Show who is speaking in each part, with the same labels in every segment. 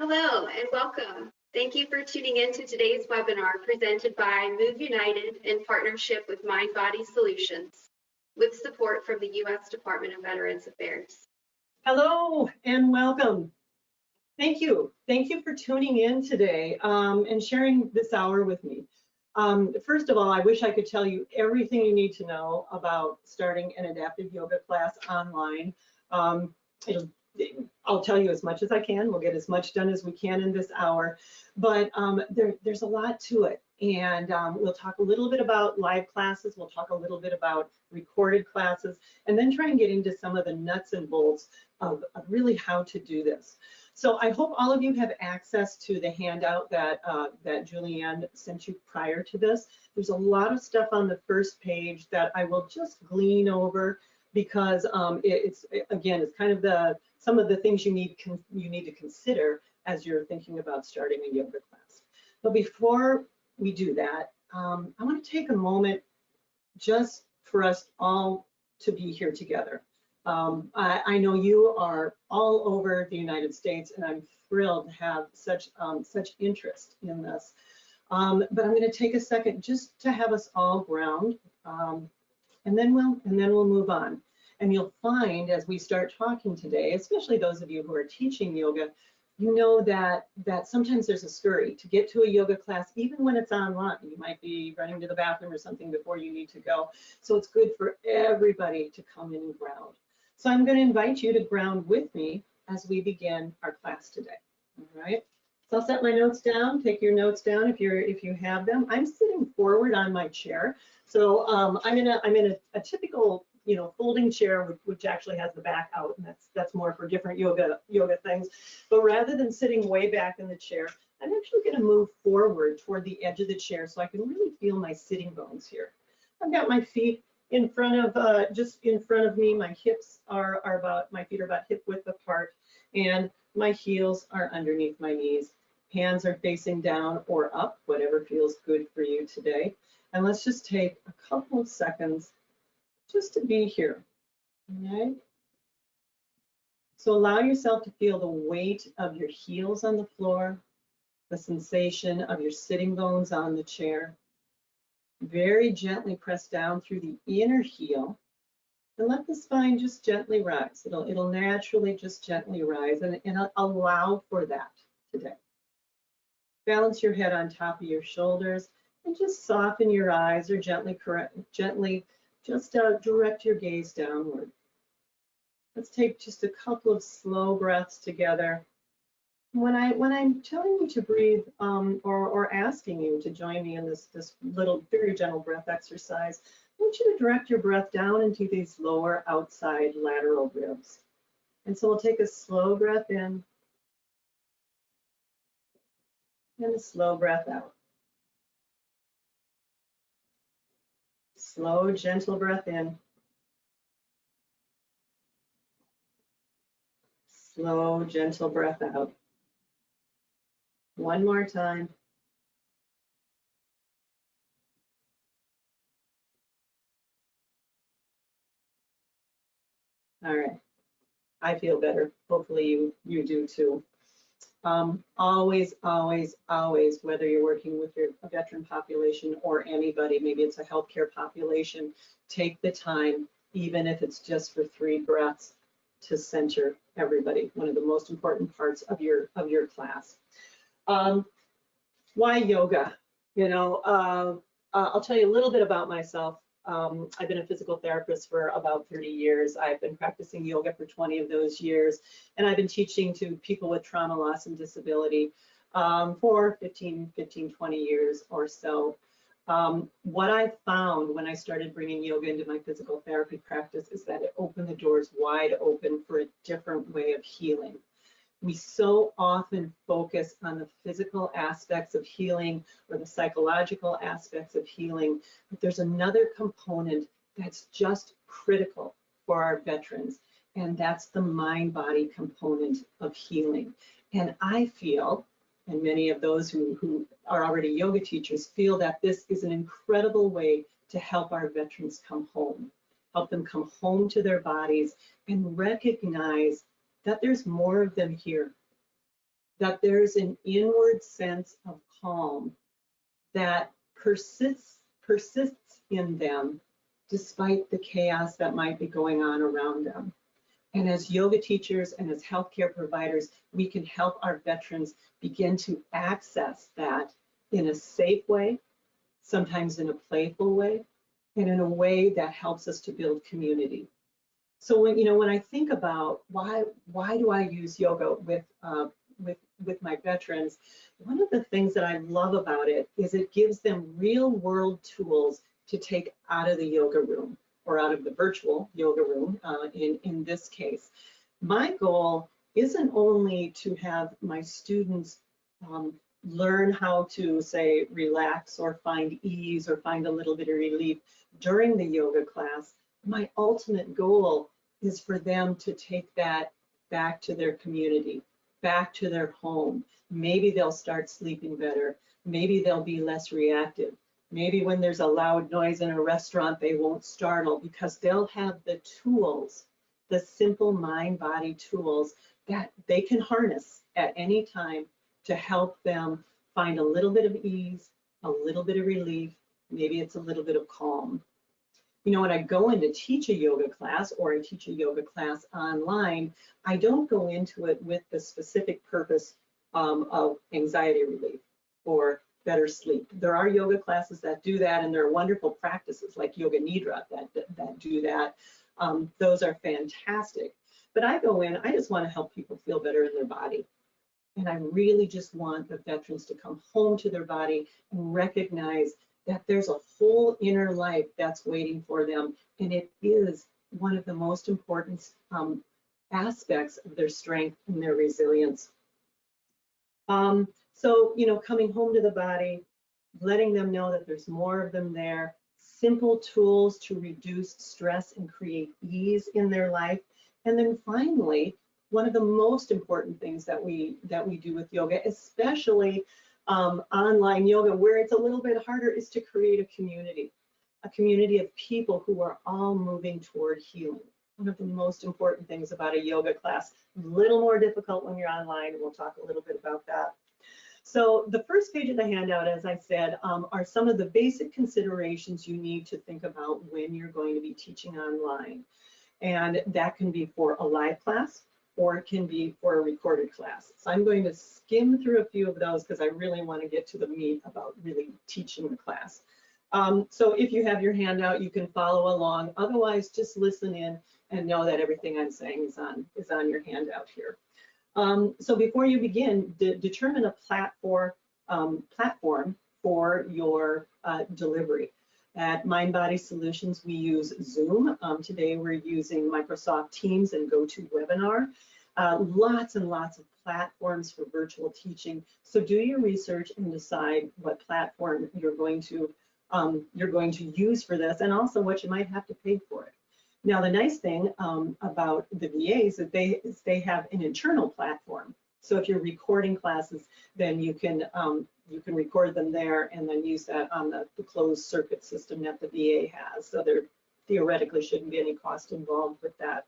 Speaker 1: Hello and welcome. Thank you for tuning in to today's webinar presented by Move United in partnership with Mind Body Solutions with support from the U.S. Department of Veterans Affairs.
Speaker 2: Hello and welcome. Thank you. Thank you for tuning in today and sharing this hour with me. First of all, I wish I could tell you everything you need to know about starting an adaptive yoga class online. I'll tell you as much as I can. We'll get as much done as we can in this hour, but there's a lot to it. And we'll talk a little bit about live classes. We'll talk a little bit about recorded classes, and then try and get into some of the nuts and bolts of really how to do this. So I hope all of you have access to the handout that Julianne sent you prior to this. There's a lot of stuff on the first page that I will just glean over because it's kind of some of the things you need to consider as you're thinking about starting a yoga class. But before we do that, I want to take a moment just for us all to be here together. I know you are all over the United States, and I'm thrilled to have such interest in this. But I'm going to take a second just to have us all ground, and then we'll move on. And you'll find as we start talking today, especially those of you who are teaching yoga, you know that sometimes there's a scurry to get to a yoga class, even when it's online. You might be running to the bathroom or something before you need to go. So it's good for everybody to come in and ground. So I'm going to invite you to ground with me as we begin our class today. All right. So I'll set my notes down. Take your notes down if you have them. I'm sitting forward on my chair, so I'm in a typical folding chair, which actually has the back out, and that's more for different yoga things. But rather than sitting way back in the chair, I'm actually going to move forward toward the edge of the chair so I can really feel my sitting bones here. I've got my feet in front of just in front of me. My hips my feet are about hip width apart, and my heels are underneath my knees. Hands are facing down or up, whatever feels good for you today. And let's just take a couple of seconds just to be here, okay? So allow yourself to feel the weight of your heels on the floor, the sensation of your sitting bones on the chair. Very gently press down through the inner heel and let the spine just gently rise. It'll naturally just gently rise, and allow for that today. Balance your head on top of your shoulders and just soften your eyes or gently just direct your gaze downward. Let's take just a couple of slow breaths together. When I'm telling you to breathe or asking you to join me in this little very gentle breath exercise, I want you to direct your breath down into these lower outside lateral ribs. And so we'll take a slow breath in and a slow breath out. Slow, gentle breath in. Slow, gentle breath out. One more time. All right. I feel better. Hopefully you do too. Always, always, always, whether you're working with a veteran population or anybody, maybe it's a healthcare population, take the time, even if it's just for 3 breaths, to center everybody. One of the most important parts of your class. Why yoga? I'll tell you a little bit about myself. I've been a physical therapist for about 30 years. I've been practicing yoga for 20 of those years, and I've been teaching to people with trauma, loss, and disability for 15, 20 years or so. What I found when I started bringing yoga into my physical therapy practice is that it opened the doors wide open for a different way of healing. We so often focus on the physical aspects of healing or the psychological aspects of healing, but there's another component that's just critical for our veterans, and that's the mind-body component of healing. And I feel, and many of those who are already yoga teachers feel, that this is an incredible way to help our veterans come home, help them come home to their bodies and recognize that there's more of them here. that there's an inward sense of calm that persists in them despite the chaos that might be going on around them. And as yoga teachers and as healthcare providers, we can help our veterans begin to access that in a safe way, sometimes in a playful way, and in a way that helps us to build community. So when I think about why do I use yoga with my veterans, one of the things that I love about it is it gives them real world tools to take out of the yoga room, or out of the virtual yoga room in this case. My goal isn't only to have my students learn how to, say, relax or find ease or find a little bit of relief during the yoga class. My ultimate goal is for them to take that back to their community, back to their home. Maybe they'll start sleeping better. Maybe they'll be less reactive. Maybe when there's a loud noise in a restaurant, they won't startle because they'll have the tools, the simple mind-body tools that they can harness at any time to help them find a little bit of ease, a little bit of relief, maybe it's a little bit of calm. When I go in to teach a yoga class, or I teach a yoga class online, I don't go into it with the specific purpose of anxiety relief or better sleep. There are yoga classes that do that, and there are wonderful practices like Yoga Nidra that do that. Those are fantastic. But I go in, I just want to help people feel better in their body. And I really just want the veterans to come home to their body and recognize that there's a whole inner life that's waiting for them. And it is one of the most important aspects of their strength and their resilience. So, coming home to the body, letting them know that there's more of them there, simple tools to reduce stress and create ease in their life. And then finally, one of the most important things that we do with yoga, especially online yoga, where it's a little bit harder, is to create a community of people who are all moving toward healing. One of the most important things about a yoga class, a little more difficult when you're online, and we'll talk a little bit about that. So the first page of the handout, as I said, are some of the basic considerations you need to think about when you're going to be teaching online. And that can be for a live class, or it can be for a recorded class. So I'm going to skim through a few of those because I really want to get to the meat about really teaching the class. So if you have your handout, you can follow along. Otherwise, just listen in and know that everything I'm saying is on your handout here. So before you begin, determine a platform for your delivery. At MindBody Solutions, we use Zoom. Today we're using Microsoft Teams and GoToWebinar. Lots and lots of platforms for virtual teaching. So do your research and decide what platform you're going to use for this, and also what you might have to pay for it. Now, the nice thing about the VAs is they have an internal platform. So if you're recording classes, then you can record them there and then use that on the closed circuit system that the VA has. So there theoretically shouldn't be any cost involved with that.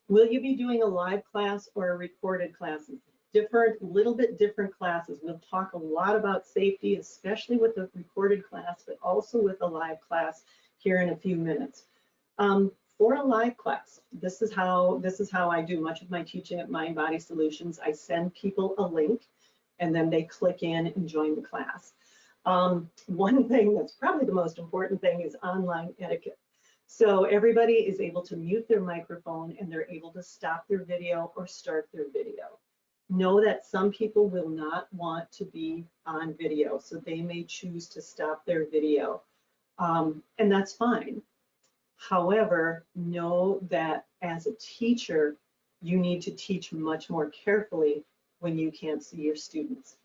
Speaker 2: Will you be doing a live class or a recorded class? Little bit different classes. We'll talk a lot about safety, especially with the recorded class, but also with a live class here in a few minutes. For a live class, this is how I do much of my teaching at MindBody Solutions. I send people a link, and then they click in and join the class. One thing that's probably the most important thing is online etiquette. So everybody is able to mute their microphone, and they're able to stop their video or start their video. Know that some people will not want to be on video, so they may choose to stop their video, and that's fine. However, know that as a teacher, you need to teach much more carefully when you can't see your students.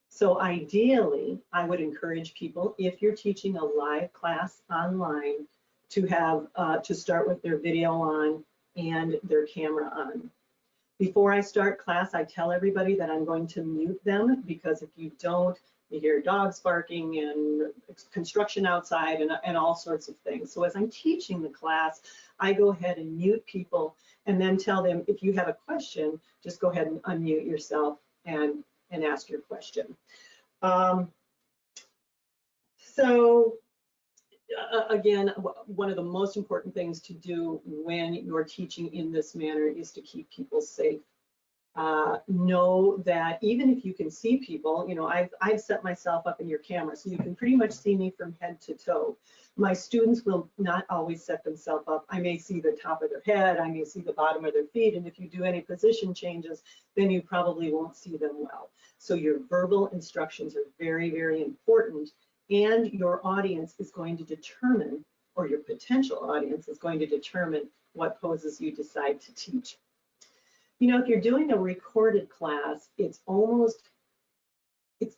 Speaker 2: So ideally, I would encourage people, if you're teaching a live class online, to start with their video on and their camera on. Before I start class, I tell everybody that I'm going to mute them, because if you don't, you hear dogs barking and construction outside and all sorts of things. So as I'm teaching the class, I go ahead and mute people and then tell them, if you have a question, just go ahead and unmute yourself and ask your question. So again, one of the most important things to do when you're teaching in this manner is to keep people safe. Know that even if you can see people, you know, I've set myself up in your camera, so you can pretty much see me from head to toe. My students will not always set themselves up. I may see the top of their head, I may see the bottom of their feet, and if you do any position changes, then you probably won't see them well. So your verbal instructions are very, very important, and your audience is going to determine, or your potential audience is going to determine what poses you decide to teach. You know, if you're doing a recorded class, it's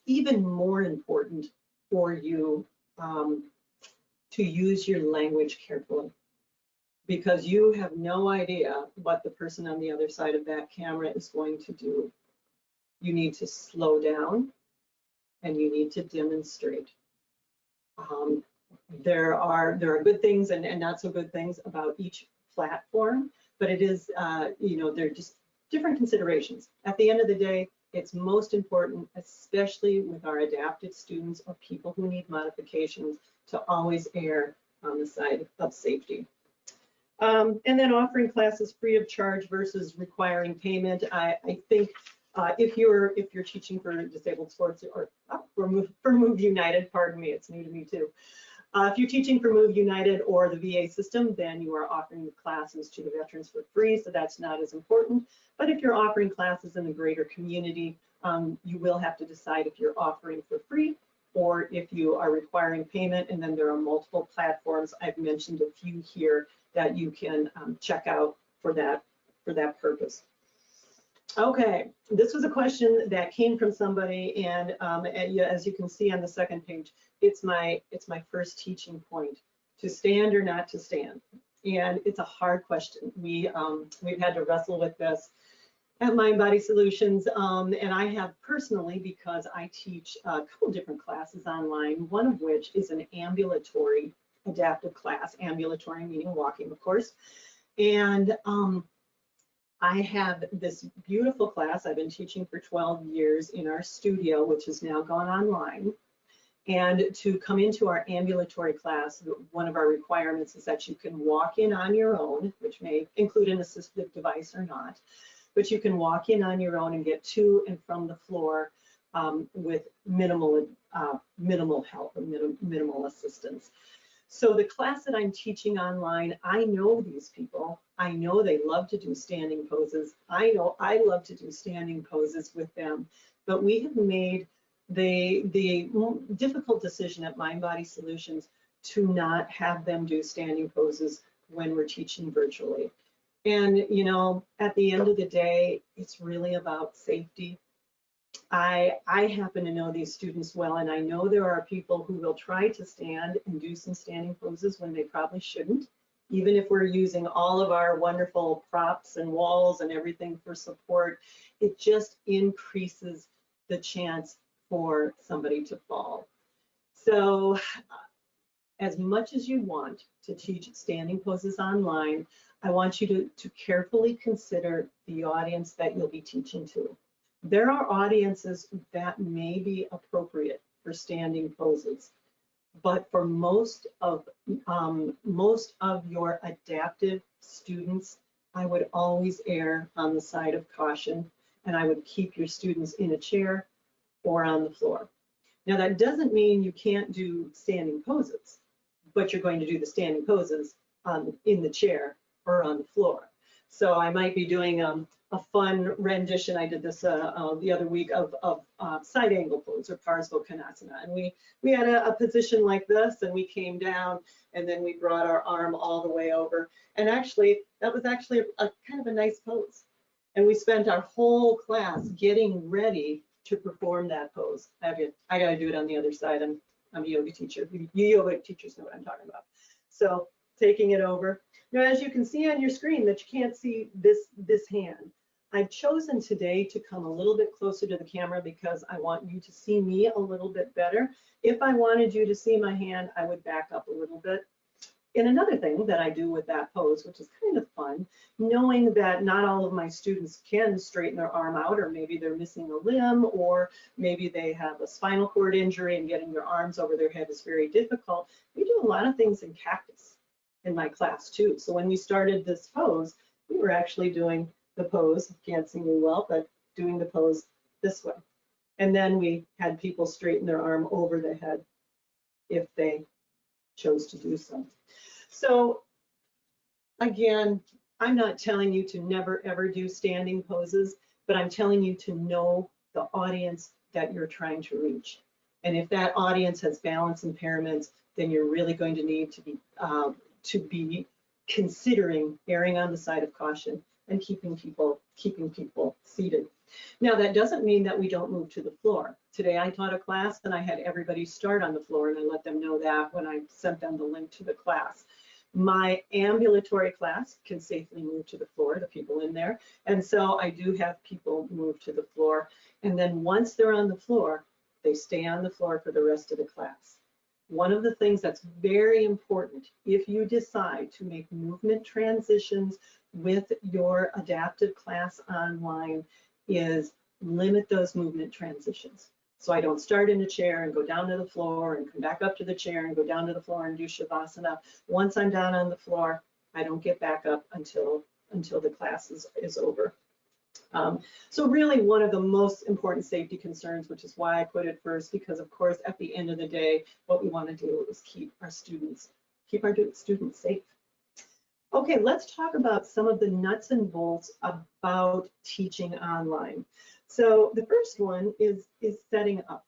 Speaker 2: even more important for you to use your language carefully, because you have no idea what the person on the other side of that camera is going to do. You need to slow down and you need to demonstrate. There are good things and not so good things about each platform, but it is, you know, they're just different considerations. At the end of the day, it's most important, especially with our adapted students or people who need modifications, to always err on the side of safety. And then offering classes free of charge versus requiring payment. I think if you're teaching for disabled sports or for Move United, pardon me, it's new to me too. If you're teaching for Move United or the VA system, then you are offering the classes to the veterans for free, so that's not as important. But if you're offering classes in the greater community, you will have to decide if you're offering for free or if you are requiring payment, and then there are multiple platforms. I've mentioned a few here that you can check out for that purpose. Okay, this was a question that came from somebody, and as you can see on the second page, it's my first teaching point: to stand or not to stand. And it's a hard question. We've had to wrestle with this at Mind Body Solutions, and I have personally, because I teach a couple different classes online, one of which is an ambulatory adaptive class, ambulatory meaning walking, of course. And I have this beautiful class I've been teaching for 12 years in our studio, which has now gone online. And to come into our ambulatory class, one of our requirements is that you can walk in on your own, which may include an assistive device or not, but you can walk in on your own and get to and from the floor with minimal help or minimal assistance. So the class that I'm teaching online, I know these people. I know they love to do standing poses. I know I love to do standing poses with them, but we have made the difficult decision at Mind Body Solutions to not have them do standing poses when we're teaching virtually. And, you know, at the end of the day, it's really about safety. I happen to know these students well, and I know there are people who will try to stand and do some standing poses when they probably shouldn't, even if we're using all of our wonderful props and walls and everything for support. It just increases the chance for somebody to fall. So as much as you want to teach standing poses online, I want you to carefully consider the audience that you'll be teaching to. There are audiences that may be appropriate for standing poses, but for most of your adaptive students, I would always err on the side of caution, and I would keep your students in a chair or on the floor. Now, that doesn't mean you can't do standing poses, but you're going to do the standing poses in the chair or on the floor. So I might be doing a fun rendition. I did this the other week of side angle pose or Parsvakonasana, and we had a position like this, and we came down, and then we brought our arm all the way over, and actually that was actually a kind of a nice pose, and we spent our whole class getting ready to perform that pose. I got to do it on the other side. I'm a yoga teacher. You yoga teachers know what I'm talking about. So taking it over. Now, as you can see on your screen, that you can't see this hand. I've chosen today to come a little bit closer to the camera because I want you to see me a little bit better. If I wanted you to see my hand, I would back up a little bit. And another thing that I do with that pose, which is kind of fun, knowing that not all of my students can straighten their arm out, or maybe they're missing a limb, or maybe they have a spinal cord injury and getting their arms over their head is very difficult. We do a lot of things in cactus in my class too. So when we started this pose, we were actually doing the pose, can't see me well, but doing the pose this way. And then we had people straighten their arm over the head if they chose to do so. So again, I'm not telling you to never ever do standing poses, but I'm telling you to know the audience that you're trying to reach. And if that audience has balance impairments, then you're really going to need to be considering erring on the side of caution and keeping people seated. Now, that doesn't mean that we don't move to the floor. Today I taught a class and I had everybody start on the floor, and I let them know that when I sent them the link to the class. My ambulatory class can safely move to the floor, the people in there. And so I do have people move to the floor. And then once they're on the floor, they stay on the floor for the rest of the class. One of the things that's very important, if you decide to make movement transitions with your adaptive class online, is limit those movement transitions. So I don't start in a chair and go down to the floor and come back up to the chair and go down to the floor and do Shavasana. Once I'm down on the floor, I don't get back up until the class is over. So really one of the most important safety concerns, which is why I put it first, because of course at the end of the day, what we want to do is keep our students safe. Okay, let's talk about some of the nuts and bolts about teaching online. So the first one is setting up.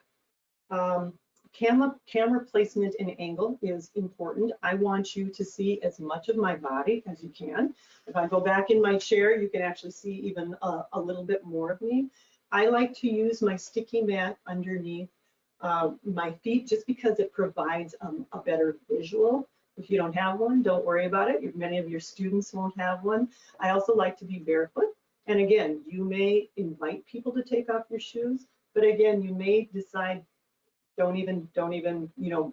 Speaker 2: Camera placement and angle is important. I want you to see as much of my body as you can. If I go back in my chair, you can actually see even a little bit more of me. I like to use my sticky mat underneath my feet just because it provides a better visual. If you don't have one, don't worry about it. Many of your students won't have one. I also like to be barefoot. And again, you may invite people to take off your shoes, but again, you may decide don't even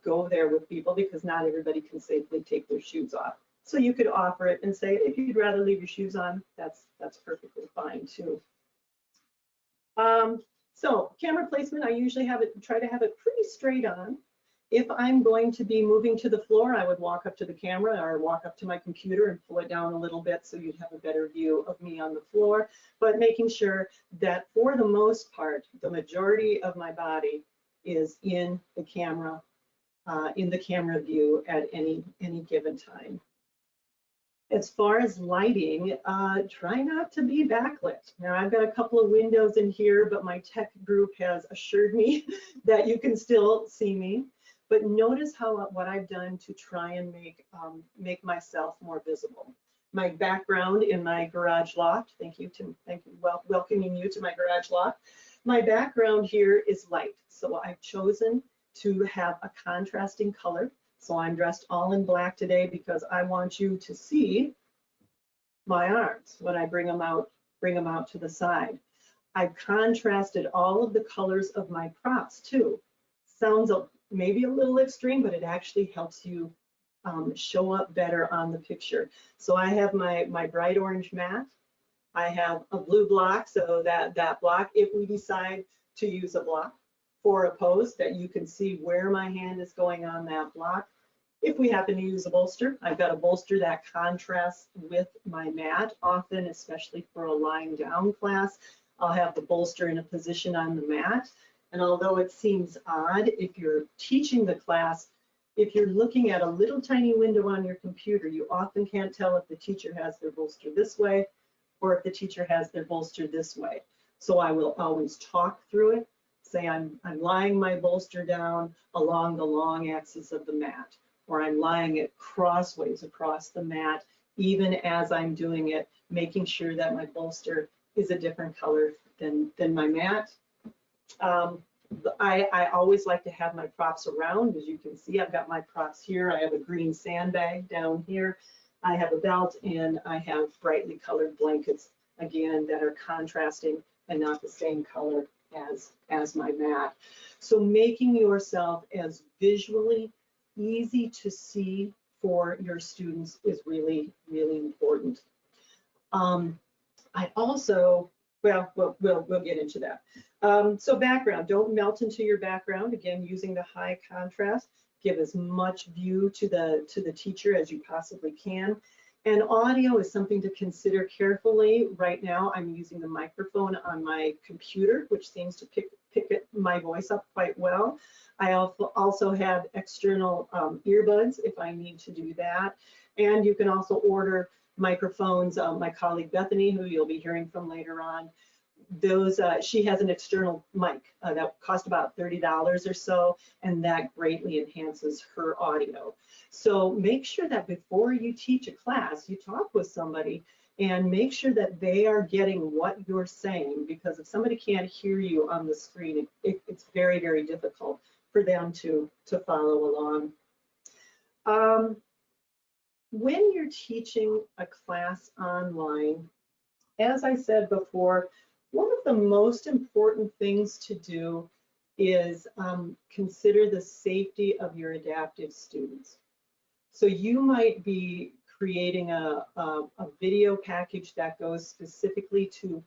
Speaker 2: go there with people, because not everybody can safely take their shoes off. So you could offer it and say, if you'd rather leave your shoes on, that's perfectly fine too. So camera placement, I usually try to have it pretty straight on. If I'm going to be moving to the floor, I would walk up to the camera or walk up to my computer and pull it down a little bit so you'd have a better view of me on the floor, but making sure that for the most part, the majority of my body is in the camera view at any given time. As far as lighting, try not to be backlit. Now I've got a couple of windows in here, but my tech group has assured me that you can still see me. But notice what I've done to try and make myself more visible. My background in my garage loft, thank you, welcoming you to my garage loft. My background here is light, so I've chosen to have a contrasting color. So I'm dressed all in black today because I want you to see my arms when I bring them out to the side. I've contrasted all of the colors of my props too. Sounds maybe a little extreme, but it actually helps you show up better on the picture. So I have my bright orange mat. I have a blue block, so that block, if we decide to use a block for a pose, that you can see where my hand is going on that block. If we happen to use a bolster, I've got a bolster that contrasts with my mat often, especially for a lying down class. I'll have the bolster in a position on the mat. And although it seems odd, if you're teaching the class, if you're looking at a little tiny window on your computer, you often can't tell if the teacher has their bolster this way or if the teacher has their bolster this way. So I will always talk through it, say I'm lying my bolster down along the long axis of the mat, or I'm lying it crossways across the mat, even as I'm doing it, making sure that my bolster is a different color than my mat. I always like to have my props around. As you can see, I've got my props here. I have a green sandbag down here. I have a belt, and I have brightly colored blankets, again, that are contrasting and not the same color as my mat. So making yourself as visually easy to see for your students is really, really important. I also, well, we'll get into that. So background, don't melt into your background. Again, using the high contrast, give as much view to the teacher as you possibly can. And audio is something to consider carefully. Right now, I'm using the microphone on my computer, which seems to pick my voice up quite well. I also have external earbuds if I need to do that. And you can also order microphones. My colleague Bethany, who you'll be hearing from later on, those she has an external mic that cost about $30 or so, and that greatly enhances her audio. So make sure that before you teach a class, you talk with somebody and make sure that they are getting what you're saying, because if somebody can't hear you on the screen, it's very, very difficult for them to follow along. When you're teaching a class online, as I said before, one of the most important things to do is consider the safety of your adaptive students. So you might be creating a video package that goes specifically to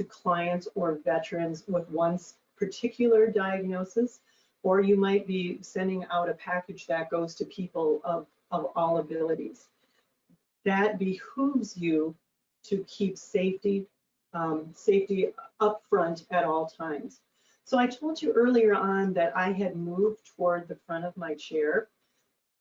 Speaker 2: clients or veterans with one particular diagnosis, or you might be sending out a package that goes to people of all abilities. That behooves you to keep safety up front at all times. So I told you earlier on that I had moved toward the front of my chair.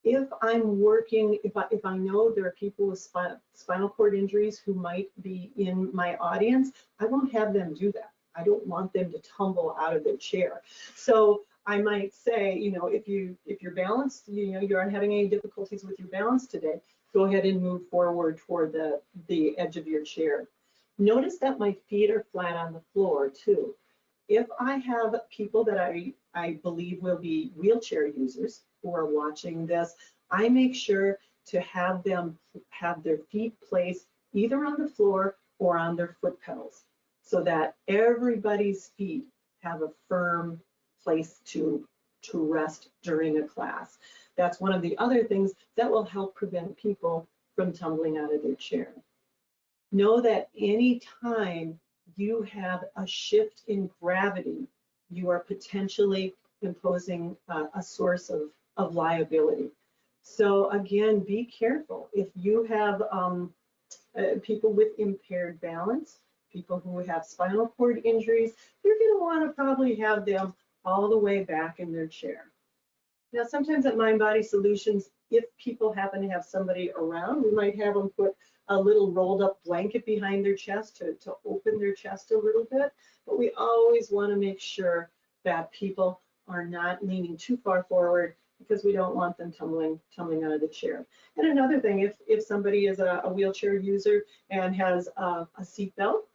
Speaker 2: If I'm working, if I know there are people with spinal cord injuries who might be in my audience, I won't have them do that. I don't want them to tumble out of their chair. So I might say, you know, if you're balanced, you know, you aren't having any difficulties with your balance today, go ahead and move forward toward the edge of your chair. Notice that my feet are flat on the floor too. If I have people that I believe will be wheelchair users who are watching this, I make sure to have them have their feet placed either on the floor or on their foot pedals, so that everybody's feet have a firm place to rest during a class. That's one of the other things that will help prevent people from tumbling out of their chair. Know that any time you have a shift in gravity, you are potentially imposing a source of liability. So again, be careful. If you have people with impaired balance, people who have spinal cord injuries, you're going to want to probably have them all the way back in their chair. Now, sometimes at Mind Body Solutions, if people happen to have somebody around, we might have them put a little rolled up blanket behind their chest to open their chest a little bit. But we always want to make sure that people are not leaning too far forward, because we don't want them tumbling out of the chair. And another thing, if somebody is a wheelchair user and has a seat belt,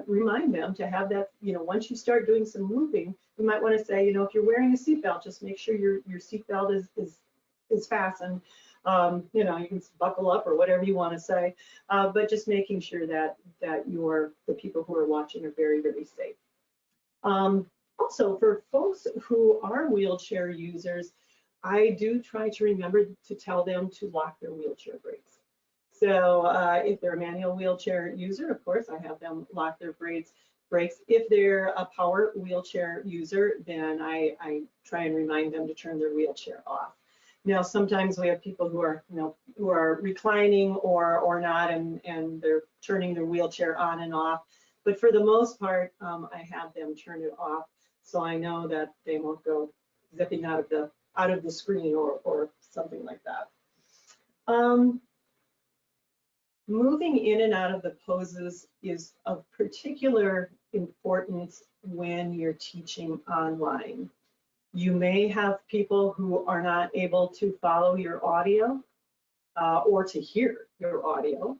Speaker 2: remind them to have that, you know, once you start doing some moving, you might want to say, you know, if you're wearing a seat belt, just make sure your seat belt is fastened. You know, you can buckle up or whatever you want to say, but just making sure that the people who are watching are very, very safe. Also, for folks who are wheelchair users, I do try to remember to tell them to lock their wheelchair brakes. So if they're a manual wheelchair user, of course, I have them lock their brakes. If they're a power wheelchair user, then I try and remind them to turn their wheelchair off. Now, sometimes we have people who are, you know, who are reclining or not, and they're turning their wheelchair on and off. But for the most part, I have them turn it off, so I know that they won't go zipping out of the screen or something like that. Moving in and out of the poses is of particular importance when you're teaching online. You may have people who are not able to follow your audio or to hear your audio.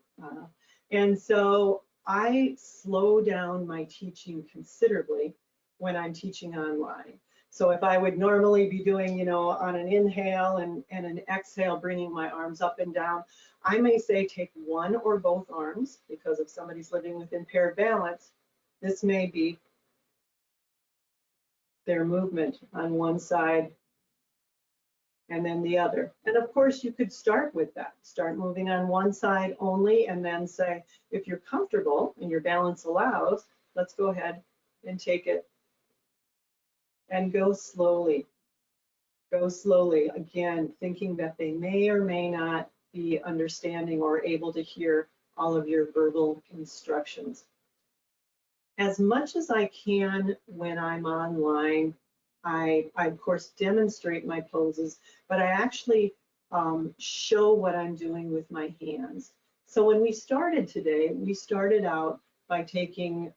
Speaker 2: And so I slow down my teaching considerably when I'm teaching online. So if I would normally be doing, you know, on an inhale and an exhale, bringing my arms up and down, I may say take one or both arms, because if somebody's living with impaired balance, this may be their movement on one side and then the other. And of course, you could start with that. Start moving on one side only, and then say, if you're comfortable and your balance allows, let's go ahead and take it and go slowly. Go slowly, again, thinking that they may or may not be understanding or able to hear all of your verbal instructions. As much as I can when I'm online, I of course demonstrate my poses, but I actually show what I'm doing with my hands. So when we started today, we started out by taking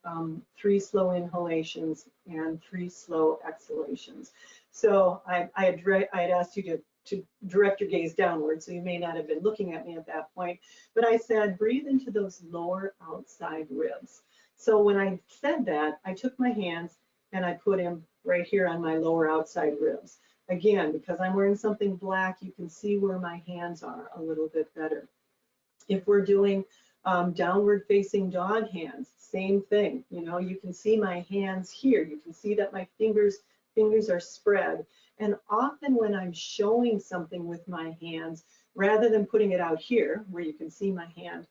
Speaker 2: 3 slow inhalations and 3 slow exhalations. So I had asked you to direct your gaze downward, so you may not have been looking at me at that point, but I said, breathe into those lower outside ribs. So when I said that, I took my hands and I put them right here on my lower outside ribs. Again, because I'm wearing something black, you can see where my hands are a little bit better. If we're doing downward facing dog hands, same thing. You know, you can see my hands here. You can see that my fingers are spread. And often when I'm showing something with my hands, rather than putting it out here where you can see my hand,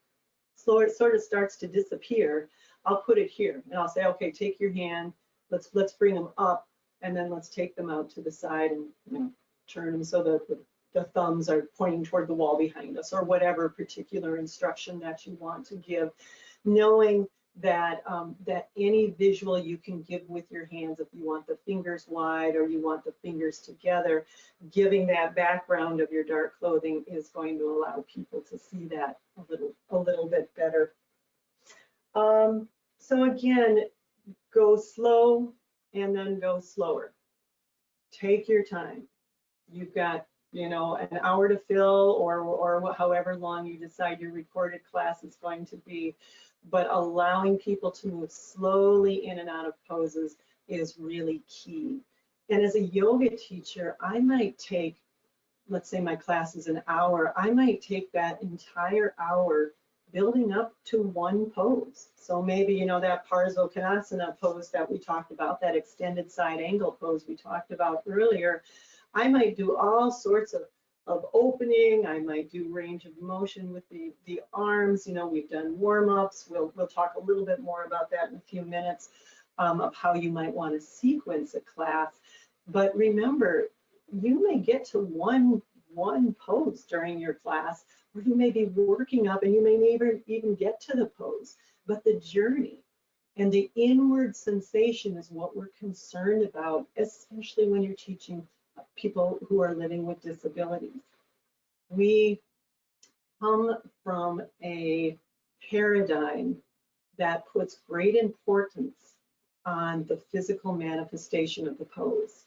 Speaker 2: so it sort of starts to disappear, I'll put it here and I'll say, okay, take your hand, let's bring them up, and then let's take them out to the side and, you know, turn them so that the thumbs are pointing toward the wall behind us, or whatever particular instruction that you want to give, knowing that that any visual you can give with your hands, if you want the fingers wide or you want the fingers together, giving that background of your dark clothing is going to allow people to see that a little bit better. So again, go slow and then go slower. Take your time. You've got, you know, an hour to fill, or however long you decide your recorded class is going to be, but allowing people to move slowly in and out of poses is really key. And as a yoga teacher, I might take, let's say my class is an hour, I might take that entire hour building up to one pose. So maybe, you know, that Parsvakonasana pose that we talked about, that extended side angle pose we talked about earlier, I might do all sorts of opening. I might do range of motion with the arms. You know, we've done warm-ups. We'll talk a little bit more about that in a few minutes, of how you might want to sequence a class. But remember, you may get to one pose during your class, or you may be working up and you may never even get to the pose. But the journey and the inward sensation is what we're concerned about, especially when you're teaching people who are living with disabilities. We come from a paradigm that puts great importance on the physical manifestation of the pose.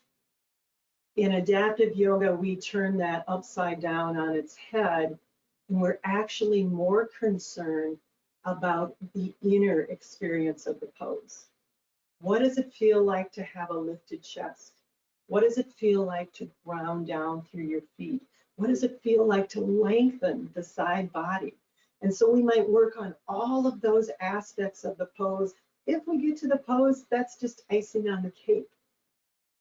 Speaker 2: In adaptive yoga, we turn that upside down on its head, and we're actually more concerned about the inner experience of the pose. What does it feel like to have a lifted chest? What does it feel like to ground down through your feet? What does it feel like to lengthen the side body? And so we might work on all of those aspects of the pose. If we get to the pose, that's just icing on the cake.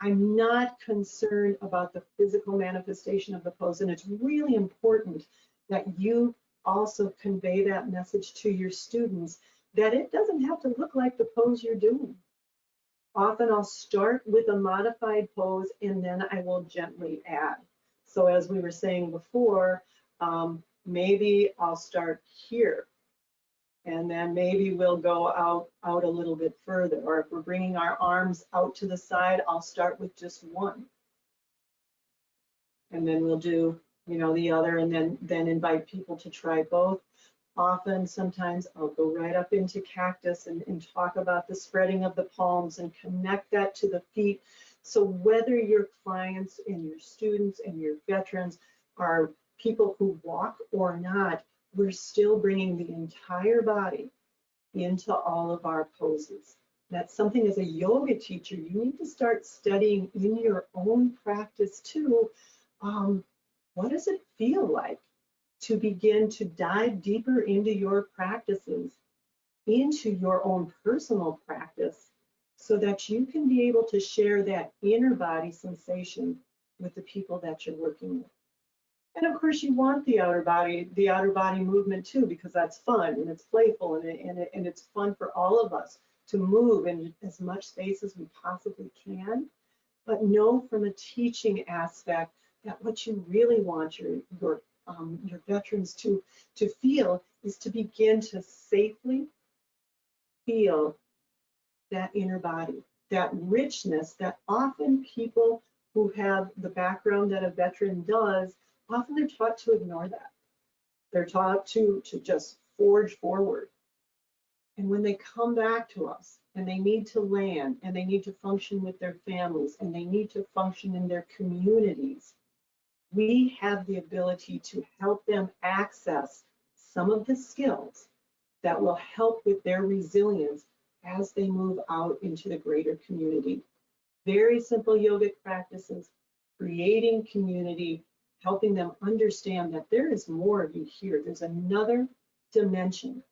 Speaker 2: I'm not concerned about the physical manifestation of the pose, and it's really important that you also convey that message to your students, that it doesn't have to look like the pose you're doing. Often I'll start with a modified pose and then I will gently add. So as we were saying before, maybe I'll start here, and then maybe we'll go out a little bit further. Or if we're bringing our arms out to the side, I'll start with just one. And then we'll do, you know, the other, and then invite people to try both. Often, sometimes I'll go right up into cactus and talk about the spreading of the palms and connect that to the feet. So whether your clients and your students and your veterans are people who walk or not, we're still bringing the entire body into all of our poses. That's something as a yoga teacher, you need to start studying in your own practice too. What does it feel like to begin to dive deeper into your practices, into your own personal practice, so that you can be able to share that inner body sensation with the people that you're working with. And of course, you want the outer body movement too, because that's fun and it's playful and it's fun for all of us to move in as much space as we possibly can. But know from a teaching aspect that what you really want your veterans to feel is to begin to safely feel that inner body, that richness that often people who have the background that a veteran does, often they're taught to ignore that. They're taught to just forge forward. And when they come back to us and they need to land and they need to function with their families and they need to function in their communities, we have the ability to help them access some of the skills that will help with their resilience as they move out into the greater community. Very simple yogic practices, creating community, helping them understand that there is more of you here. There's another dimension.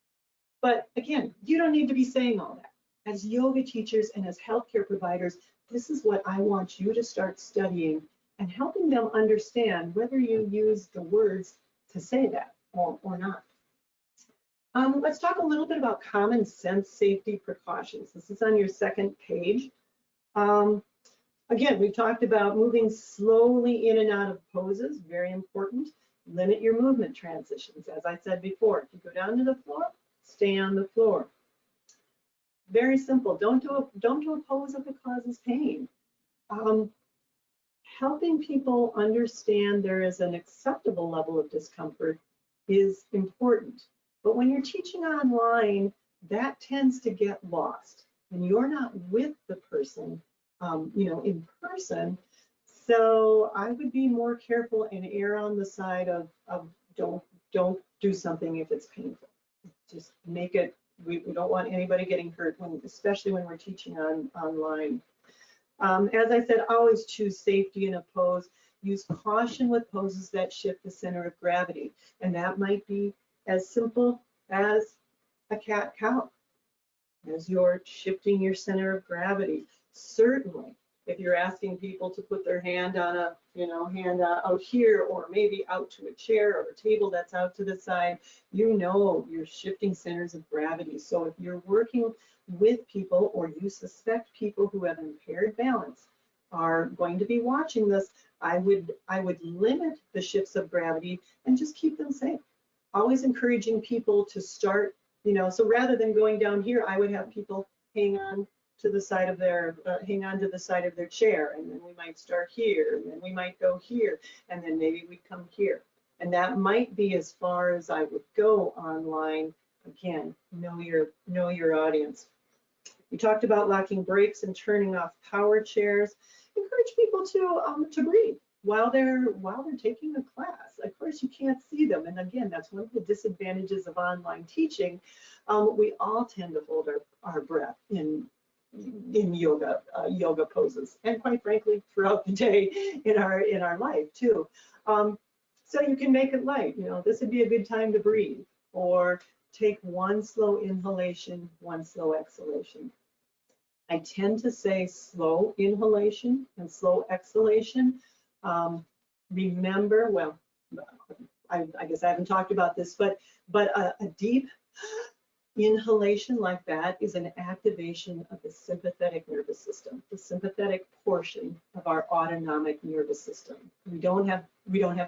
Speaker 2: But again, you don't need to be saying all that. As yoga teachers and as healthcare providers, this is what I want you to start studying and helping them understand whether you use the words to say that or not. Let's talk a little bit about common sense safety precautions. This is on your second page. Again, we've talked about moving slowly in and out of poses, very important. Limit your movement transitions. As I said before, if you go down to the floor, stay on the floor. Very simple. Don't do a pose if it causes pain. Helping people understand there is an acceptable level of discomfort is important. But when you're teaching online, that tends to get lost. And you're not with the person, in person. So I would be more careful and err on the side of don't do something if it's painful. Just make it. We don't want anybody getting hurt, especially when we're teaching online. As I said, always choose safety in a pose. Use caution with poses that shift the center of gravity. And that might be as simple as a cat-cow, as you're shifting your center of gravity. Certainly, if you're asking people to put their hand on a, hand out here, or maybe out to a chair or a table that's out to the side, you're shifting centers of gravity. So if you're working with people or you suspect people who have impaired balance are going to be watching this, I would limit the shifts of gravity and just keep them safe. Always encouraging people to start, so rather than going down here, I would have people hang on to the side of their chair, and then we might start here, and then we might go here, and then maybe we come here. And that might be as far as I would go online. Again, know your audience. We talked about locking brakes and turning off power chairs. Encourage people to breathe while they're taking a class. Of course, you can't see them, and again, that's one of the disadvantages of online teaching. We all tend to hold our breath in yoga poses, and quite frankly, throughout the day in our life too. So you can make it light. This would be a good time to breathe, or take one slow inhalation, one slow exhalation. I tend to say slow inhalation and slow exhalation. Remember, well, I guess I haven't talked about this, but a deep inhalation like that is an activation of the sympathetic nervous system, the sympathetic portion of our autonomic nervous system. We don't have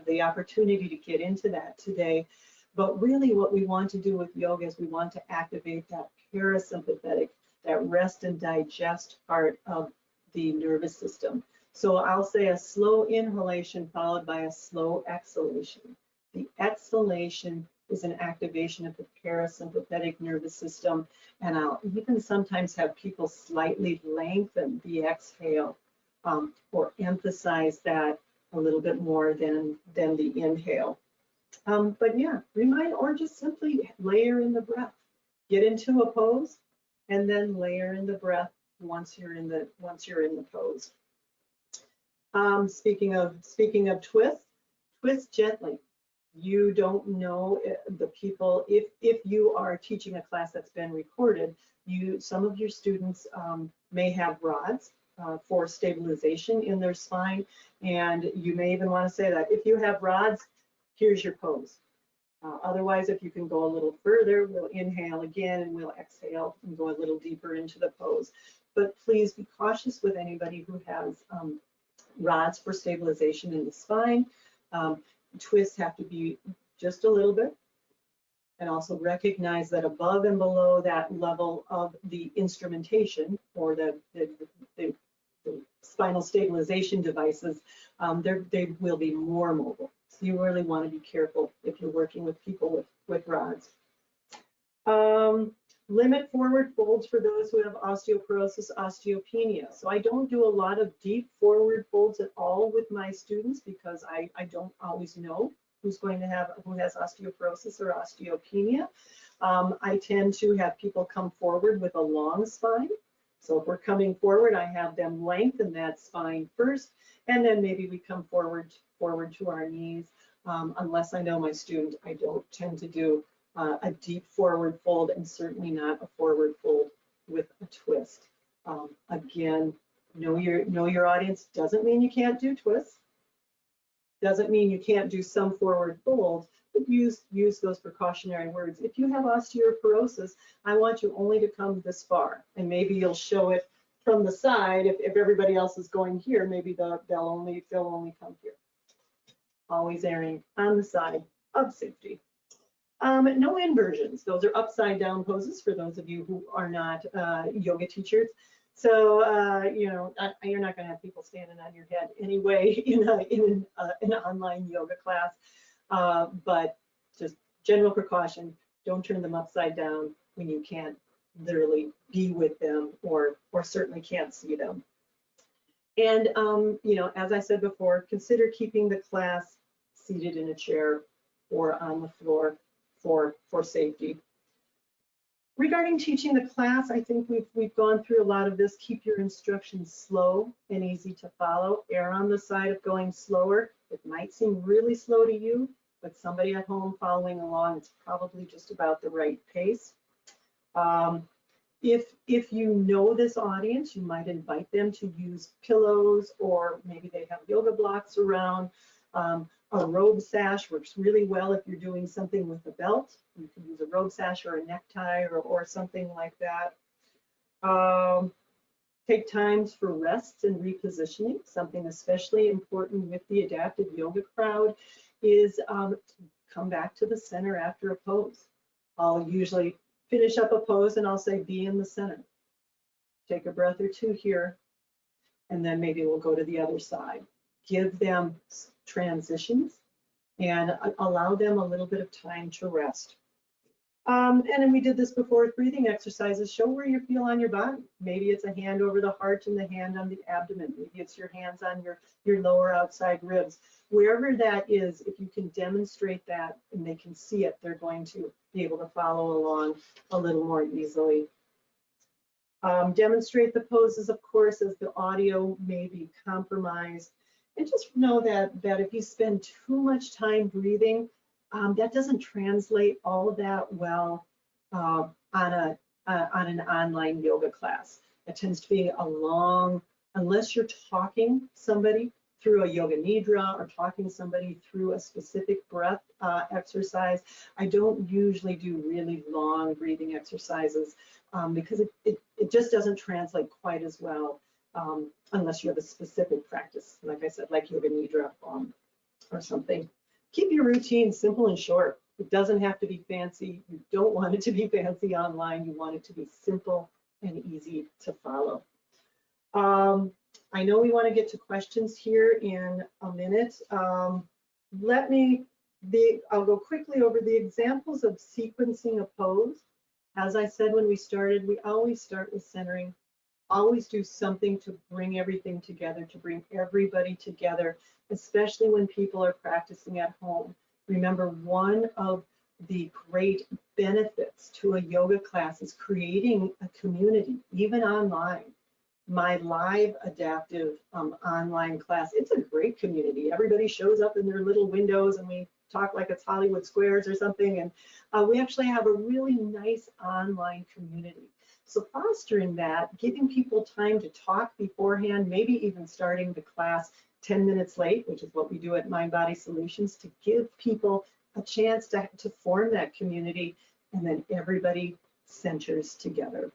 Speaker 2: the opportunity to get into that today, but really what we want to do with yoga is we want to activate that parasympathetic, that rest and digest part of the nervous system. So I'll say a slow inhalation followed by a slow exhalation. The exhalation is an activation of the parasympathetic nervous system, and I'll even sometimes have people slightly lengthen the exhale or emphasize that a little bit more than the inhale. But yeah, remind, or just simply layer in the breath. Get into a pose and then layer in the breath once you're in the pose. Speaking of twist gently. You don't know the people, if you are teaching a class that's been recorded, some of your students may have rods for stabilization in their spine. And you may even want to say that if you have rods, here's your pose. Otherwise, if you can go a little further, we'll inhale again and we'll exhale and go a little deeper into the pose. But please be cautious with anybody who has rods for stabilization in the spine. Twists have to be just a little bit. And also recognize that above and below that level of the instrumentation or the spinal stabilization devices, they will be more mobile. So you really want to be careful if you're working with people with rods. Limit forward folds for those who have osteoporosis, osteopenia. So I don't do a lot of deep forward folds at all with my students because I don't always know who has osteoporosis or osteopenia. I tend to have people come forward with a long spine. So if we're coming forward, I have them lengthen that spine first, and then maybe we come forward to our knees. Unless I know my student, I don't tend to do a deep forward fold, and certainly not a forward fold with a twist. Again, know your audience. Doesn't mean you can't do twists. Doesn't mean you can't do some forward folds, but use those precautionary words. If you have osteoporosis, I want you only to come this far, and maybe you'll show it from the side. If everybody else is going here, maybe they'll only come here. Always erring on the side of safety. No inversions. Those are upside down poses for those of you who are not yoga teachers. So, you're not going to have people standing on your head anyway in an online yoga class. But just general precaution, don't turn them upside down when you can't literally be with them or certainly can't see them. And, as I said before, consider keeping the class seated in a chair or on the floor for safety. Regarding teaching the class, I think we've gone through a lot of this. Keep your instructions slow and easy to follow. Err on the side of going slower. It might seem really slow to you, but somebody at home following along, it's probably just about the right pace. If you know this audience, you might invite them to use pillows, or maybe they have yoga blocks around. A robe sash works really well if you're doing something with a belt. You can use a robe sash or a necktie or something like that. Take times for rests and repositioning. Something especially important with the adaptive yoga crowd is come back to the center after a pose. I'll usually finish up a pose and I'll say, be in the center. Take a breath or two here, and then maybe we'll go to the other side. Give them transitions and allow them a little bit of time to rest. And then we did this before with breathing exercises. Show where you feel on your body. Maybe it's a hand over the heart and the hand on the abdomen. Maybe it's your hands on your lower outside ribs. Wherever that is, if you can demonstrate that and they can see it, they're going to be able to follow along a little more easily. Demonstrate the poses, of course, as the audio may be compromised. And just know that if you spend too much time breathing, that doesn't translate all that well on an online yoga class. It tends to be a long, unless you're talking somebody through a yoga nidra or talking somebody through a specific breath exercise. I don't usually do really long breathing exercises because it just doesn't translate quite as well unless you have a specific practice, like I said, like yoga nidra or something. Keep your routine simple and short. It doesn't have to be fancy. You don't want it to be fancy online. You want it to be simple and easy to follow. I know we want to get to questions here in a minute. I'll go quickly over the examples of sequencing a pose. As I said when we started, we always start with centering. Always do something to bring everything together, to bring everybody together, especially when people are practicing at home. Remember, one of the great benefits to a yoga class is creating a community, even online. My live adaptive online class, it's a great community. Everybody shows up in their little windows and we talk like it's Hollywood Squares or something. And we actually have a really nice online community. So fostering that, giving people time to talk beforehand, maybe even starting the class 10 minutes late, which is what we do at Mind Body Solutions, to give people a chance to form that community, and then everybody centers together.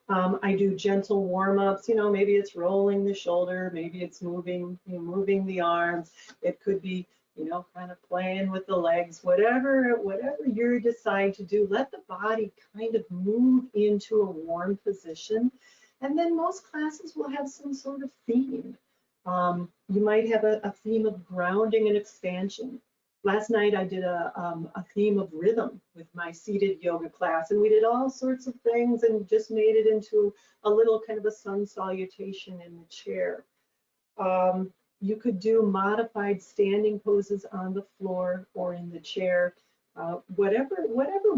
Speaker 2: I do gentle warm-ups, maybe it's rolling the shoulder, maybe it's moving the arms. It could be, kind of playing with the legs, whatever you decide to do, let the body kind of move into a warm position. And then most classes will have some sort of theme. You might have a theme of grounding and expansion. Last night I did a theme of rhythm with my seated yoga class, and we did all sorts of things and just made it into a little kind of a sun salutation in the chair. You could do modified standing poses on the floor or in the chair, whatever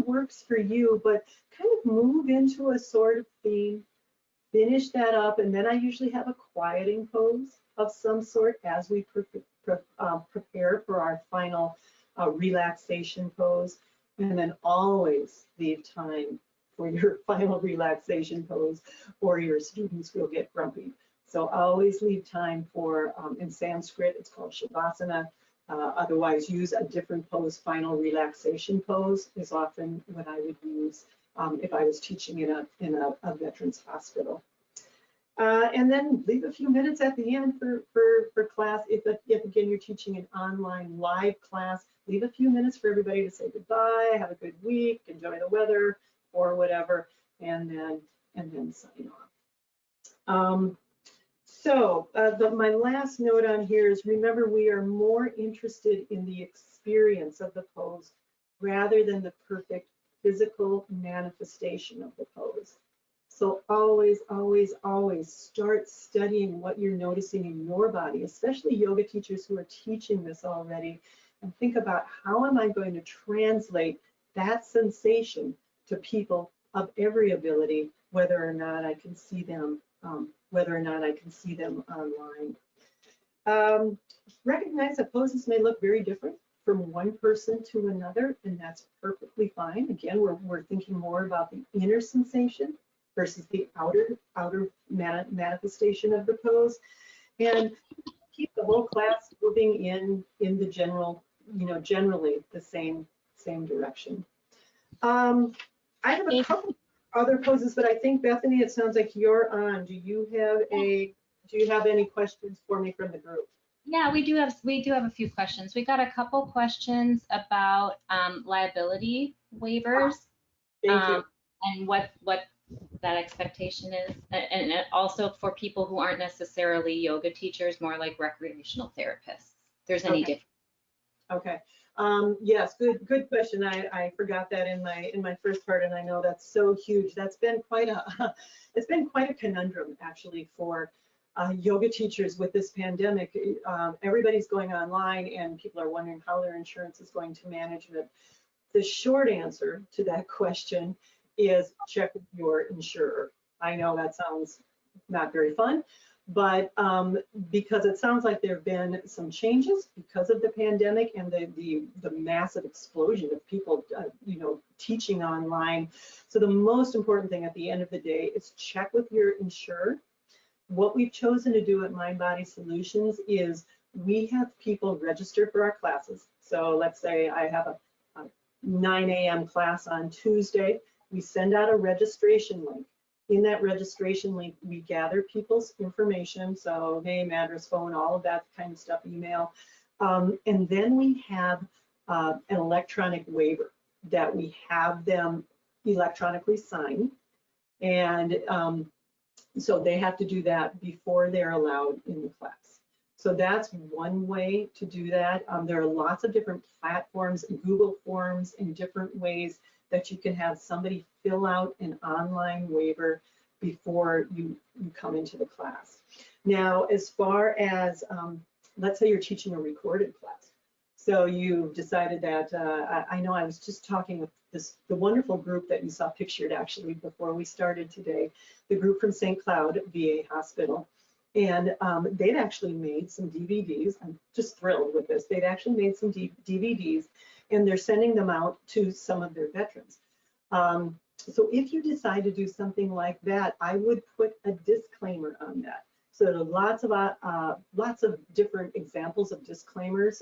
Speaker 2: works for you, but kind of move into a sort of theme, finish that up, and then I usually have a quieting pose of some sort as we prepare for our final relaxation pose, and then always leave time for your final relaxation pose, or your students will get grumpy. So always leave time for, in Sanskrit, it's called Shavasana. Otherwise, use a different pose. Final relaxation pose is often what I would use if I was teaching in a veterans hospital. And then leave a few minutes at the end for class. If again you're teaching an online live class, leave a few minutes for everybody to say goodbye, have a good week, enjoy the weather, or whatever, and then sign off. My last note on here is, remember, we are more interested in the experience of the pose rather than the perfect physical manifestation of the pose. So always, always, always start studying what you're noticing in your body, especially yoga teachers who are teaching this already, and think about, how am I going to translate that sensation to people of every ability, whether or not I can see them, online. Recognize that poses may look very different from one person to another, and that's perfectly fine. Again, we're thinking more about the inner sensation versus the outer manifestation of the pose, and keep the whole class moving in the general, generally the same direction. I have a couple other poses, but I think, Bethany, it sounds like you're on. Do you have any questions for me from the group?
Speaker 3: Yeah, we do have a few questions. We got a couple questions about liability waivers.
Speaker 2: Thank you.
Speaker 3: And what that expectation is, and also for people who aren't necessarily yoga teachers, more like recreational therapists. If there's any difference.
Speaker 2: Okay. Yes, good question. I forgot that in my first part, and I know that's so huge. That's been quite a conundrum actually for yoga teachers with this pandemic. Everybody's going online, and people are wondering how their insurance is going to manage it. The short answer to that question is check with your insurer. I know that sounds not very fun, but because it sounds like there have been some changes because of the pandemic and the massive explosion of people, teaching online. So the most important thing at the end of the day is check with your insurer. What we've chosen to do at Mind Body Solutions is we have people register for our classes. So let's say I have a 9 a.m. class on Tuesday. We send out a registration link. In that registration link, we gather people's information, so name, address, phone, all of that kind of stuff, email. And then we have an electronic waiver that we have them electronically sign. And so they have to do that before they're allowed in the class. So that's one way to do that. There are lots of different platforms, Google Forms, and different ways that you can have somebody fill out an online waiver before you come into the class. Now, as far as, let's say you're teaching a recorded class. So you've decided that, I know I was just talking with the wonderful group that you saw pictured actually before we started today, the group from St. Cloud VA Hospital. And they'd actually made some DVDs. I'm just thrilled with this. They'd actually made some DVDs, and they're sending them out to some of their veterans. So if you decide to do something like that, I would put a disclaimer on that. So lots of different examples of disclaimers.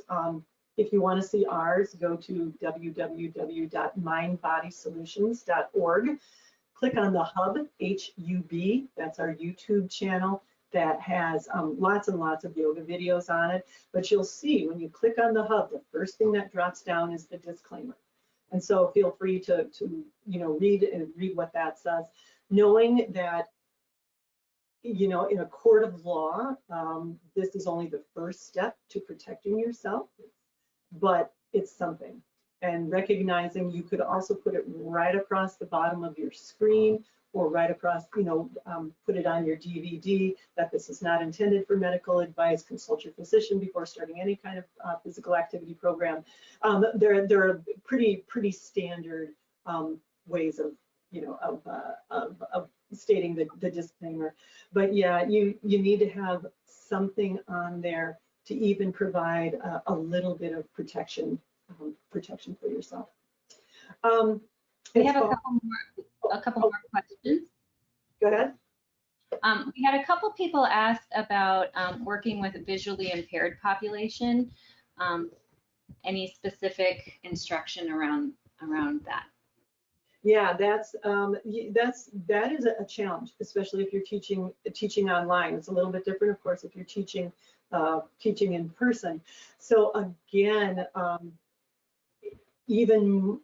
Speaker 2: If you want to see ours, go to www.mindbodysolutions.org. Click on the hub, HUB, that's our YouTube channel that has lots and lots of yoga videos on it. But you'll see when you click on the hub, the first thing that drops down is the disclaimer. And so feel free to read what that says, knowing that in a court of law, this is only the first step to protecting yourself, but it's something. And recognizing you could also put it right across the bottom of your screen, or right across, put it on your DVD that this is not intended for medical advice. Consult your physician before starting any kind of physical activity program. There are pretty standard ways of stating the disclaimer. But yeah, you need to have something on there to even provide a little bit of protection for yourself.
Speaker 3: We have a couple more questions.
Speaker 2: Go ahead.
Speaker 3: We had a couple people ask about working with a visually impaired population. Any specific instruction around that?
Speaker 2: Yeah, that is a challenge, especially if you're teaching online. It's a little bit different, of course, if you're teaching in person. So again,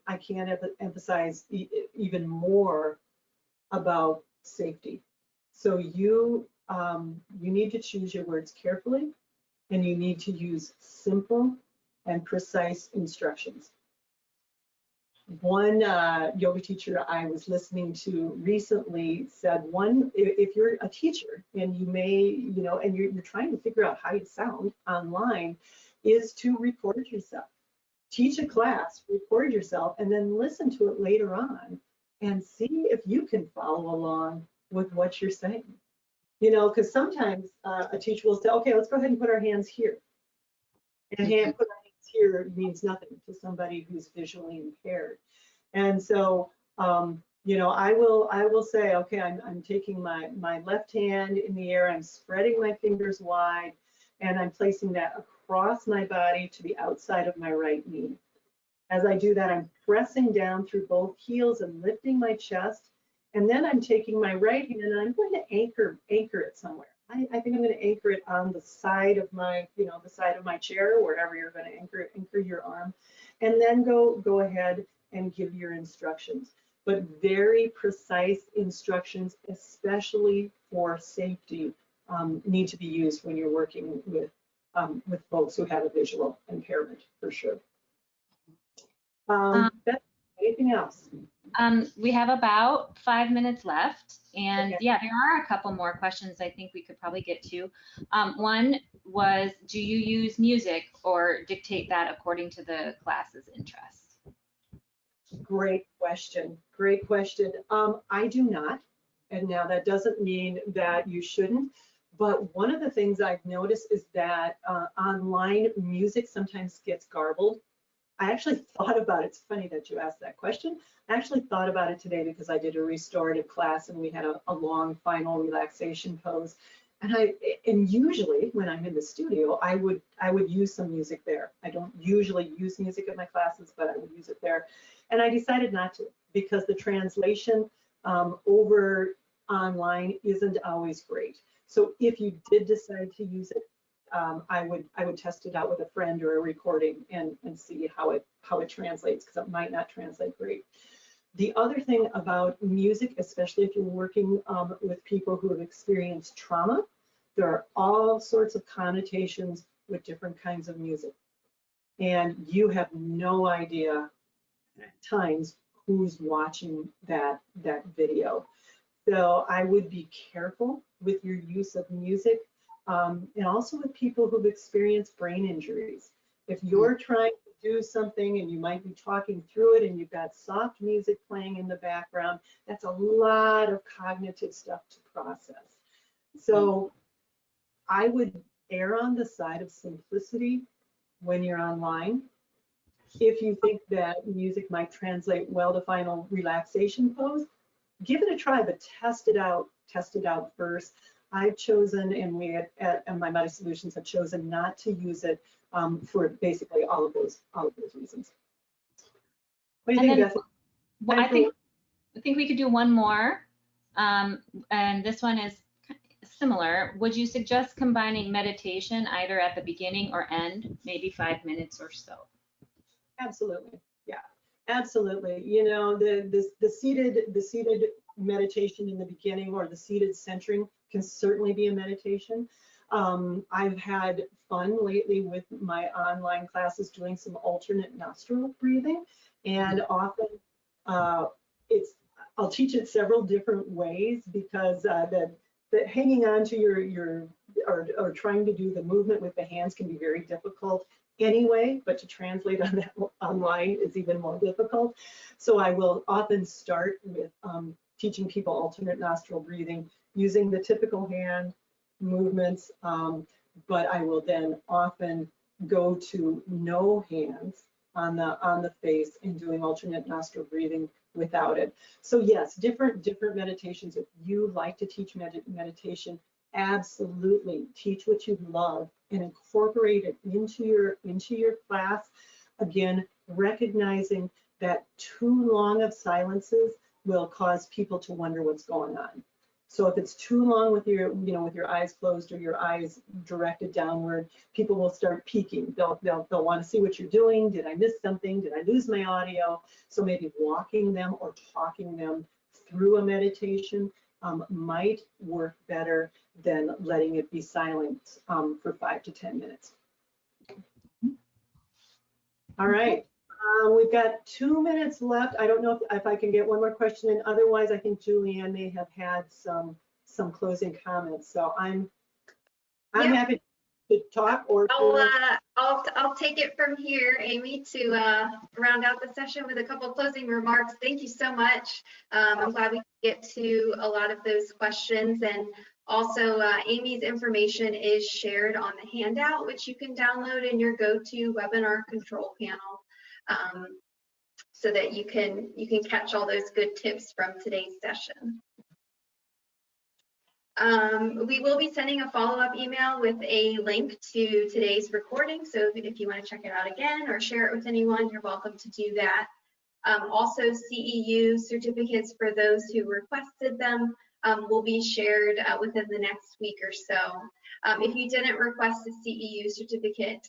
Speaker 2: I can't emphasize even more about safety. So you need to choose your words carefully, and you need to use simple and precise instructions. One yoga teacher I was listening to recently said, if you're a teacher and you may, and you're trying to figure out how you sound online, is to record yourself. Teach a class, record yourself, and then listen to it later on and see if you can follow along with what you're saying. Because sometimes a teacher will say, okay, let's go ahead and put our hands here. And put our hands here means nothing to somebody who's visually impaired. And so, I will say, okay, I'm taking my left hand in the air, I'm spreading my fingers wide, and I'm placing that across my body to the outside of my right knee. As I do that, I'm pressing down through both heels and lifting my chest. And then I'm taking my right hand and I'm going to anchor it somewhere. I think I'm going to anchor it on the side of my, the side of my chair, or wherever you're going to anchor your arm. And then go ahead and give your instructions. But very precise instructions, especially for safety, need to be used when you're working with folks who have a visual impairment, for sure. Anything else?
Speaker 3: We have about 5 minutes left, and
Speaker 2: okay.
Speaker 3: Yeah, there are a couple more questions I think we could probably get to. One was, do you use music or dictate that according to the class's interests?
Speaker 2: Great question. Great question. I do not, and now that doesn't mean that you shouldn't. But one of the things I've noticed is that online music sometimes gets garbled. I actually thought about it. It's funny that you asked that question. I actually thought about it today because I did a restorative class and we had a long final relaxation pose. And usually when I'm in the studio, I would use some music there. I don't usually use music at my classes, but I would use it there. And I decided not to, because the translation over online isn't always great. So if you did decide to use it, I would test it out with a friend or a recording and see how it translates, because it might not translate great. The other thing about music, especially if you're working with people who have experienced trauma, there are all sorts of connotations with different kinds of music. And you have no idea at times who's watching that video. So I would be careful with your use of music. And also with people who've experienced brain injuries. If you're trying to do something and you might be talking through it and you've got soft music playing in the background, that's a lot of cognitive stuff to process. So I would err on the side of simplicity when you're online. If you think that music might translate well to final relaxation pose, give it a try, but test it out first. I've chosen, and we at My Body Solutions have chosen not to use it for basically all of those reasons. What do you think, Beth?
Speaker 3: Well, I think we could do one more, and this one is similar. Would you suggest combining meditation either at the beginning or end, maybe 5 minutes or so?
Speaker 2: Absolutely, yeah, absolutely. You know, the seated meditation in the beginning, or the seated centering, can certainly be a meditation. I've had fun lately with my online classes doing some alternate nostril breathing, and often I'll teach it several different ways, because that hanging on to your or trying to do the movement with the hands can be very difficult anyway, but to translate on that online is even more difficult. So I will often start with teaching people alternate nostril breathing using the typical hand movements, but I will then often go to no hands on the face and doing alternate nostril breathing without it. So yes, different meditations. If you like to teach meditation, absolutely teach what you love and incorporate it into your class. Again, recognizing that too long of silences will cause people to wonder what's going on. So if it's too long with your, with your eyes closed or your eyes directed downward, people will start peeking. They'll want to see what you're doing. Did I miss something? Did I lose my audio? So maybe walking them or talking them through a meditation might work better than letting it be silent for 5 to 10 minutes. All right. We've got 2 minutes left. I don't know if I can get one more question in. Otherwise, I think Julianne may have had some closing comments. So I'm happy to talk. Or
Speaker 1: I'll take it from here, Amy, to round out the session with a couple of closing remarks. Thank you so much. I'm glad we could get to a lot of those questions, and also Amy's information is shared on the handout, which you can download in your go-to webinar control panel, so that you can catch all those good tips from today's session. We will be sending a follow-up email with a link to today's recording, so if you want to check it out again or share it with anyone, you're welcome to do that. Also, CEU certificates for those who requested them will be shared within the next week or so. If you didn't request a CEU certificate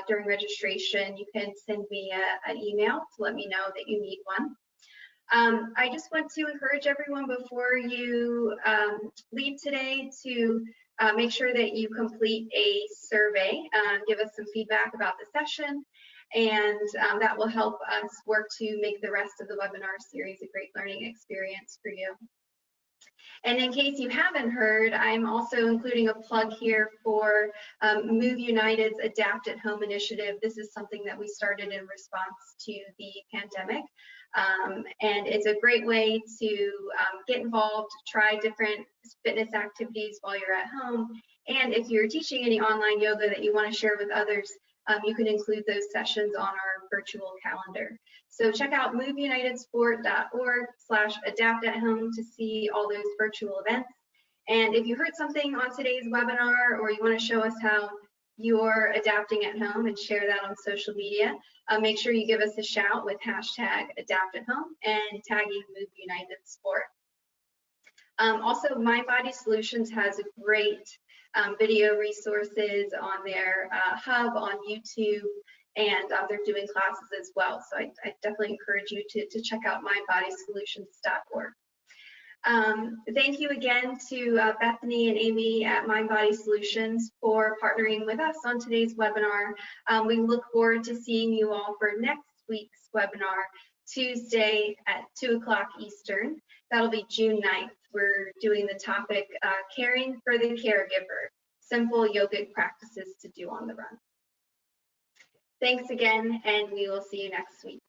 Speaker 1: during registration, you can send me an email to let me know that you need one. I just want to encourage everyone before you leave today to make sure that you complete a survey, give us some feedback about the session, and that will help us work to make the rest of the webinar series a great learning experience for you. And in case you haven't heard, I'm also including a plug here for Move United's Adapt at Home initiative. This is something that we started in response to the pandemic. And it's a great way to get involved, try different fitness activities while you're at home. And if you're teaching any online yoga that you want to share with others, you can include those sessions on our virtual calendar. So check out moveunitedsport.org/adapt-at-home to see all those virtual events. And if you heard something on today's webinar, or you want to show us how you're adapting at home and share that on social media, make sure you give us a shout with #AdaptAtHome and tagging Move United Sport. Also, My Body Solutions has great video resources on their hub on YouTube, and they're doing classes as well. So I definitely encourage you to check out mindbodysolutions.org. Thank you again to Bethany and Amy at Mind Body Solutions for partnering with us on today's webinar. We look forward to seeing you all for next week's webinar, Tuesday at 2 o'clock Eastern. That'll be June 9th. We're doing the topic, Caring for the Caregiver, Simple Yogic Practices to Do on the Run. Thanks again, and we will see you next week.